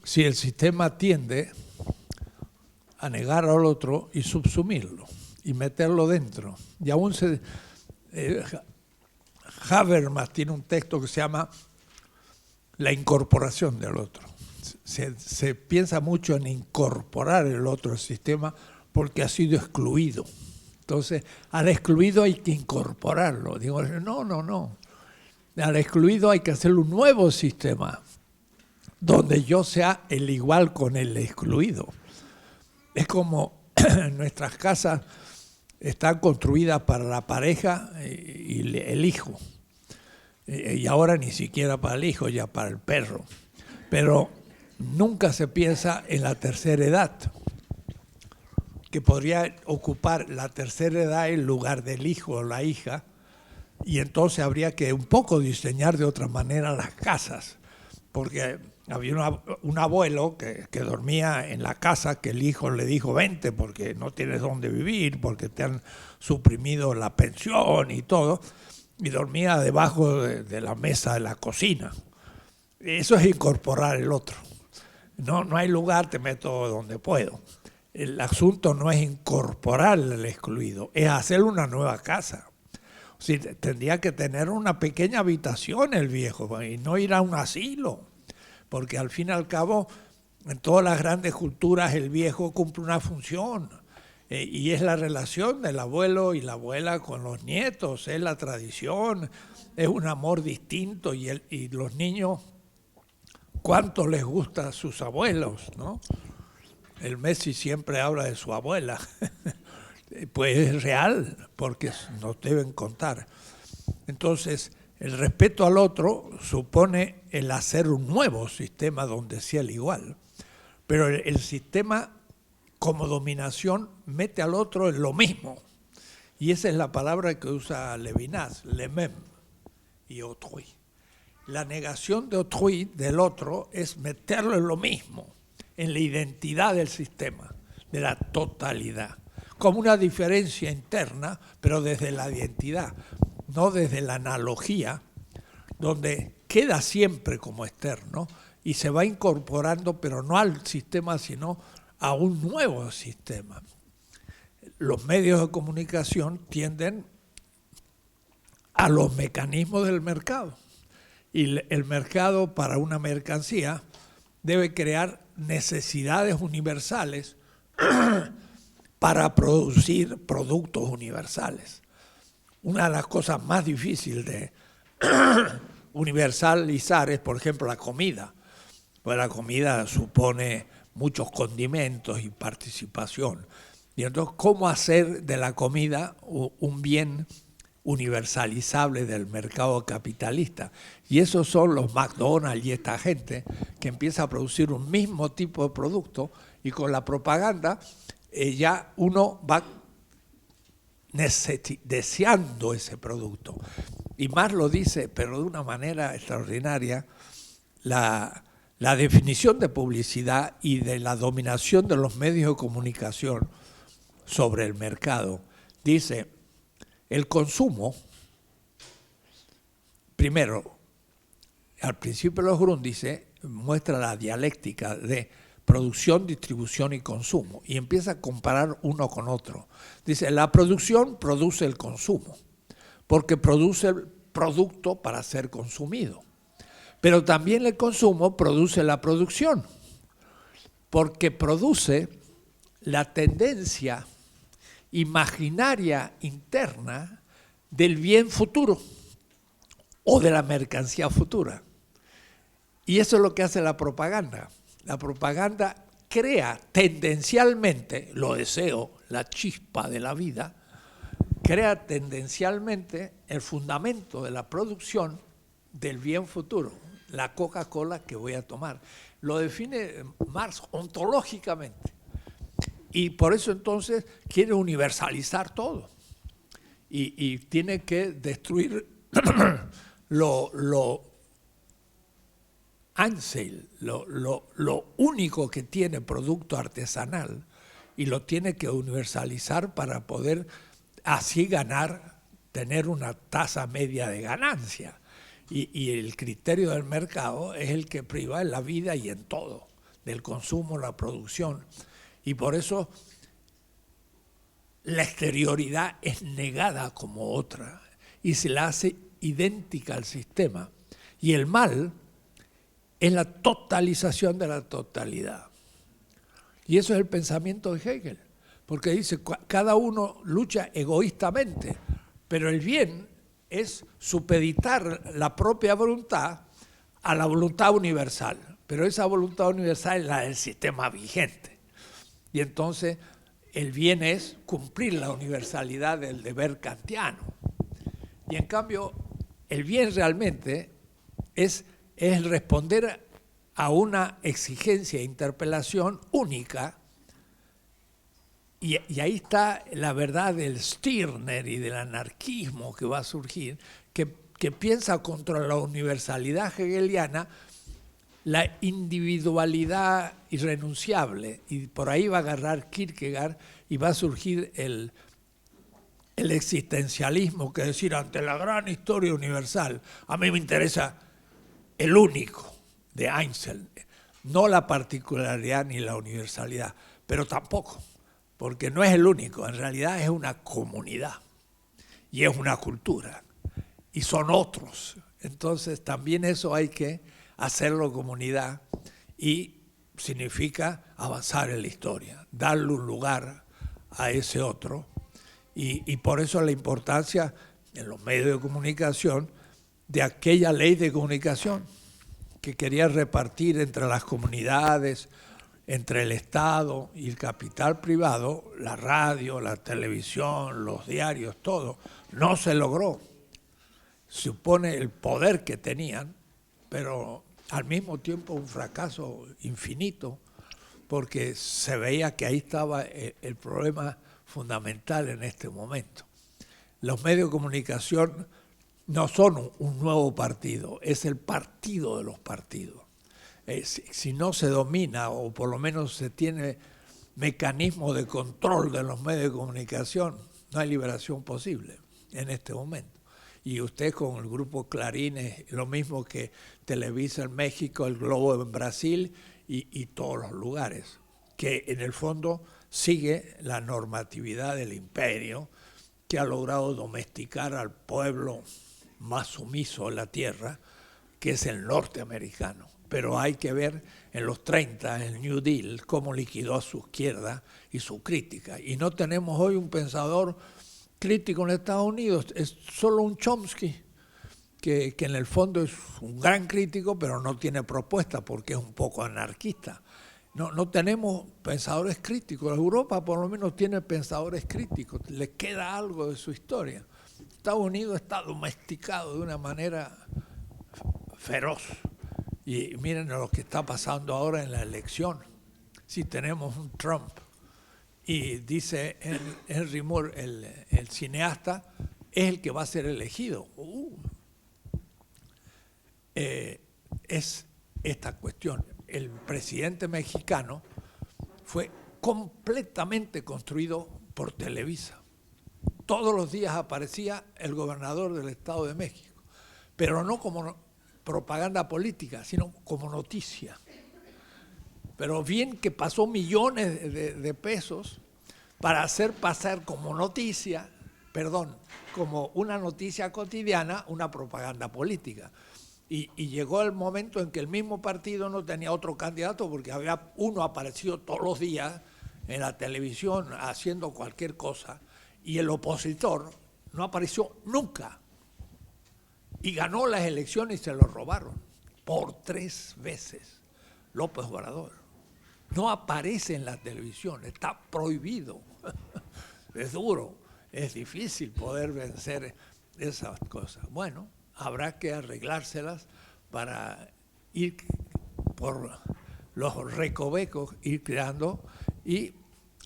si el sistema tiende a negar al otro y subsumirlo y meterlo dentro. Y aún Habermas tiene un texto que se llama La incorporación del otro. Se piensa mucho en incorporar el otro al sistema porque ha sido excluido. Entonces, al excluido hay que incorporarlo. Digo, no. Al excluido hay que hacer un nuevo sistema donde yo sea el igual con el excluido. Es como nuestras casas están construidas para la pareja y el hijo. Y ahora ni siquiera para el hijo, ya para el perro. Pero nunca se piensa en la tercera edad, que podría ocupar la tercera edad en lugar del hijo o la hija, y entonces habría que un poco diseñar de otra manera las casas, porque había un abuelo que dormía en la casa que el hijo le dijo vente porque no tienes dónde vivir, porque te han suprimido la pensión y todo, y dormía debajo de la mesa de la cocina. Eso es incorporar el otro. No hay lugar, te meto donde puedo. El asunto no es incorporar al excluido, es hacer una nueva casa. O sea, tendría que tener una pequeña habitación el viejo y no ir a un asilo, porque al fin y al cabo en todas las grandes culturas el viejo cumple una función y es la relación del abuelo y la abuela con los nietos, es la tradición, es un amor distinto y los niños, ¿cuánto les gusta a sus abuelos, no? El Messi siempre habla de su abuela. Pues es real, porque nos deben contar. Entonces, el respeto al otro supone el hacer un nuevo sistema donde sea el igual. Pero el sistema, como dominación, mete al otro en lo mismo. Y esa es la palabra que usa Levinas, le même y autrui. La negación de autrui, del otro, es meterlo en lo mismo, en la identidad del sistema, de la totalidad, como una diferencia interna, pero desde la identidad, no desde la analogía, donde queda siempre como externo y se va incorporando, pero no al sistema, sino a un nuevo sistema. Los medios de comunicación tienden a los mecanismos del mercado. Y el mercado para una mercancía debe crear necesidades universales para producir productos universales. Una de las cosas más difíciles de universalizar es, por ejemplo, la comida. Pues la comida supone muchos condimentos y participación. Y entonces, ¿cómo hacer de la comida un bien universalizable del mercado capitalista? Y esos son los McDonald's y esta gente que empieza a producir un mismo tipo de producto y con la propaganda ya uno va deseando ese producto. Y Marx lo dice, pero de una manera extraordinaria, la definición de publicidad y de la dominación de los medios de comunicación sobre el mercado. Dice, el consumo, primero, al principio de los Grundrisse muestra la dialéctica de producción, distribución y consumo, y empieza a comparar uno con otro. Dice, la producción produce el consumo, porque produce el producto para ser consumido. Pero también el consumo produce la producción, porque produce la tendencia imaginaria interna del bien futuro o de la mercancía futura. Y eso es lo que hace la propaganda. La propaganda crea tendencialmente, lo deseo, la chispa de la vida, crea tendencialmente el fundamento de la producción del bien futuro, la Coca-Cola que voy a tomar. Lo define Marx ontológicamente. Y por eso entonces quiere universalizar todo. Y tiene que destruir lo Ansel, lo único que tiene producto artesanal, y lo tiene que universalizar para poder así ganar, tener una tasa media de ganancia. Y el criterio del mercado es el que priva en la vida y en todo. del consumo, la producción. Y por eso la exterioridad es negada como otra y se la hace idéntica al sistema. Y el mal es la totalización de la totalidad. Y eso es el pensamiento de Hegel, porque dice, cada uno lucha egoístamente, pero el bien es supeditar la propia voluntad a la voluntad universal, pero esa voluntad universal es la del sistema vigente. Y entonces el bien es cumplir la universalidad del deber kantiano. Y en cambio, el bien realmente es el responder a una exigencia e interpelación única. Y ahí está la verdad del Stirner y del anarquismo que va a surgir, que piensa contra la universalidad hegeliana la individualidad irrenunciable. Y por ahí va a agarrar Kierkegaard y va a surgir el existencialismo, que es decir, ante la gran historia universal, a mí me interesa el único de Einstein, no la particularidad ni la universalidad, pero tampoco, porque no es el único, en realidad es una comunidad y es una cultura y son otros. Entonces también eso hay que hacerlo comunidad y significa avanzar en la historia, darle un lugar a ese otro y por eso la importancia en los medios de comunicación de aquella ley de comunicación que quería repartir entre las comunidades, entre el Estado y el capital privado, la radio, la televisión, los diarios, todo, no se logró. Supone el poder que tenían, pero al mismo tiempo un fracaso infinito, porque se veía que ahí estaba el problema fundamental en este momento. Los medios de comunicación no son un nuevo partido, es el partido de los partidos. Si no se domina o por lo menos se tiene mecanismo de control de los medios de comunicación, no hay liberación posible en este momento. Y usted con el grupo Clarín es lo mismo que Televisa en México, el Globo en Brasil y todos los lugares, que en el fondo sigue la normatividad del imperio que ha logrado domesticar al pueblo más sumiso en la tierra, que es el norteamericano. Pero hay que ver en los 30, el New Deal, cómo liquidó a su izquierda y su crítica. Y no tenemos hoy un pensador crítico en Estados Unidos, es solo un Chomsky, que en el fondo es un gran crítico, pero no tiene propuesta porque es un poco anarquista. No tenemos pensadores críticos. Europa por lo menos tiene pensadores críticos, le queda algo de su historia. Estados Unidos está domesticado de una manera feroz. Y miren lo que está pasando ahora en la elección. Si tenemos un Trump y dice Henry Moore, el cineasta, es el que va a ser elegido. Es esta cuestión. El presidente mexicano fue completamente construido por Televisa. Todos los días aparecía el gobernador del Estado de México, pero no como propaganda política, sino como noticia. Pero bien que pasó millones de pesos para hacer pasar como noticia, como una noticia cotidiana, una propaganda política. Y llegó el momento en que el mismo partido no tenía otro candidato porque había uno aparecido todos los días en la televisión haciendo cualquier cosa y el opositor no apareció nunca. Y ganó las elecciones y se lo robaron por 3 veces. López Obrador no aparece en la televisión, está prohibido. Es duro, es difícil poder vencer esas cosas. Bueno, habrá que arreglárselas para ir por los recovecos, ir creando, y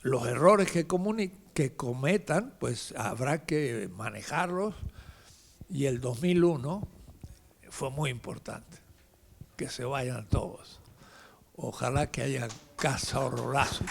los errores que cometan, pues habrá que manejarlos. Y el 2001 fue muy importante, que se vayan todos. Ojalá que haya cazadorrazos.